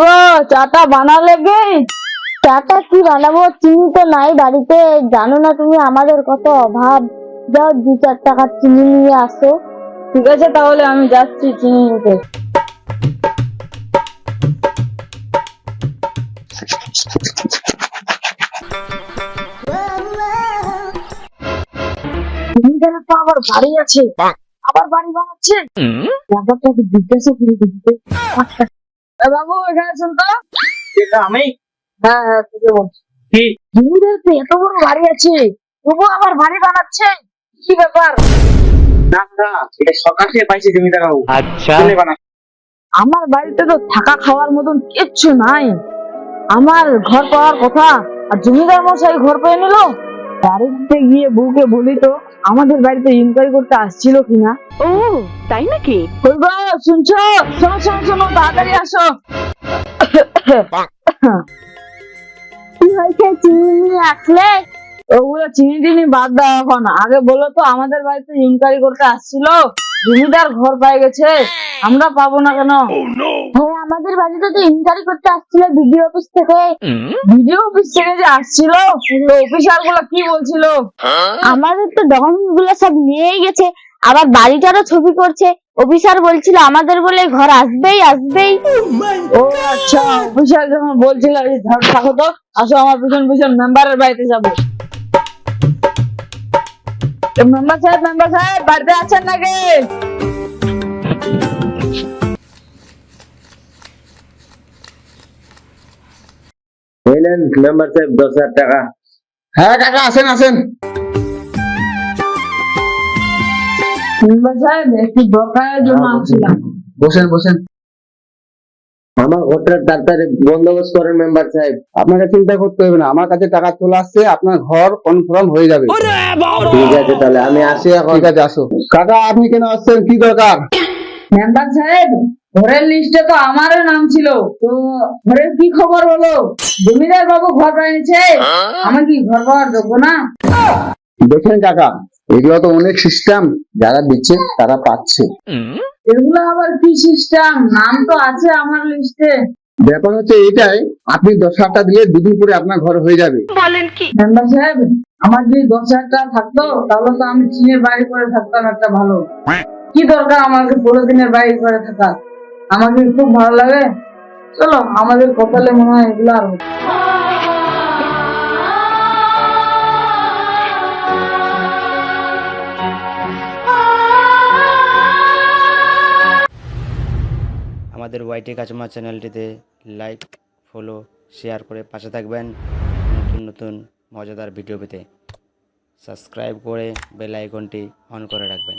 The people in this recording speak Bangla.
গো চাটা বানালে গে? চাটা কি বানাবো, চিনি তো নাই বাড়িতে, জানো না তুমি আমাদের কত অভাব। যাও 2-4 টাকার চিনি নিয়ে আসো। ঠিক আছে তাহলে আমি যাচ্ছি চিনি নিতে। জমিদারের তো আবার বাড়ি আছে, আবার বাড়ি বানাচ্ছে। ব্যাপারটাকে জিজ্ঞাসা করে দেখতে। বাবু এখানে শুন তো। এটা আমি। হ্যাঁ হ্যাঁ তোকে বলছি। কি? জমিদার তো এত বড় বাড়ি আছে, তবু আবার বাড়ি বানাচ্ছে, কি ব্যাপার? না না, এটা সকাশে পাইছে জমিদার বাবু। আচ্ছা। আমার বাড়িতে তো থাকা খাওয়ার মতন কিচ্ছু নাই। আমার ঘর পাওয়ার কথা, আর জমিদার মশাই ঘর পেয়ে নিল। বাড়িতে গিয়ে বউকে বলি তো আমাদের বাড়িতে ইনকোয়ারি করতে আসছিল কিনা। ও তাই নাকি? ওই গো শুনছো? শোনো শোনো শোনো, তাড়াতাড়ি আসো। কি হয়েছে, চিনি নিয়ে আসলে? ওগুলো চিনি টিনি বাদ দাও এখন, আগে বলো তো আমাদের বাড়িতে ইনকোয়ারি করতে আসছিল, জমিদার ঘর পেয়ে গেছে, আমরা পাবো না কেন? হ্যাঁ, আমাদের বাড়িতে তো ইনকোয়ারি করতে আসছিল বিডিও অফিস থেকে। ভিডিও অফিস থেকে যে আসছিল, অফিসার গুলো কি বলছিল? আমাদের তো ডকুমেন্ট গুলো সব নিয়েই গেছে, আবার বাড়িটারও ছবি করছে। অফিসার বলছিল আমাদের বলে ঘর আসবেই আসবেই। ও আচ্ছা, অফিসার যখন বলছিল এই ধর থাকো তো, আসো আমার পিছন পিছন মেম্বারের বাড়িতে যাবো। মেম্বার সাহেব বাড়িতে আছেন নাকি? বললেন মেম্বার সাহেব 10,000 টাকা। হ্যাঁ কাকা, আসেন আসেন। মেম্বার সাহেব একটু দরকারের জন্য আসছিলাম। বসেন বসেন। আমার ঘরটা তাড়াতাড়ি বন্দোবস্ত করেন মেম্বার সাহেব। আপনাকে চিন্তা করতে হবে না, আমার কাছে টাকা চলে আসছে, আপনার ঘর কনফার্ম হয়ে যাবে। ঠিক আছে তাহলে আমি আসি এখন। ঠিক আছে, আসো। কাকা আপনি কেন আসছেন, কি দরকার? মেম্বার সাহেব ঘরের লিস্টে তো আমারও নাম ছিল, তো ঘরের কি খবর বলো? জমিদার বাবু ঘর বানিয়েছে, আমি কি ঘর পাওয়ার যোগ্য না? দেখেন কাকা, এগুলো তো অনেক সিস্টেম, যারা দিচ্ছে তারা পাচ্ছে। এগুলো আবার কি সিস্টেম? নাম তো আছে আমার লিস্টে। ব্যাপার হচ্ছে এটাই, আপনি 10,000 টাকা দিলে 2 দিন পরে আপনার ঘর হয়ে যাবে। বলেন কি? মেম্বার সাহেব আমার যদি 10,000 টাকা থাকতো তাহলে তো আমি চীনের বাড়ি করে থাকতাম একটা ভালো। কি দরকার আমাকে 15 দিনের বাড়ি করে থাকা? আমাকে খুব ভালো লাগে। চলো, আমাদের কপালে মনে হয় এগুলো আর হতো। আমাদের ওয়াইটি কাচমা চ্যানেলটিতে লাইক, ফলো, শেয়ার করে পাশে থাকবেন। নতুন নতুন মজাদার ভিডিও পেতে সাবস্ক্রাইব করে বেল আইকনটি অন করে রাখবেন।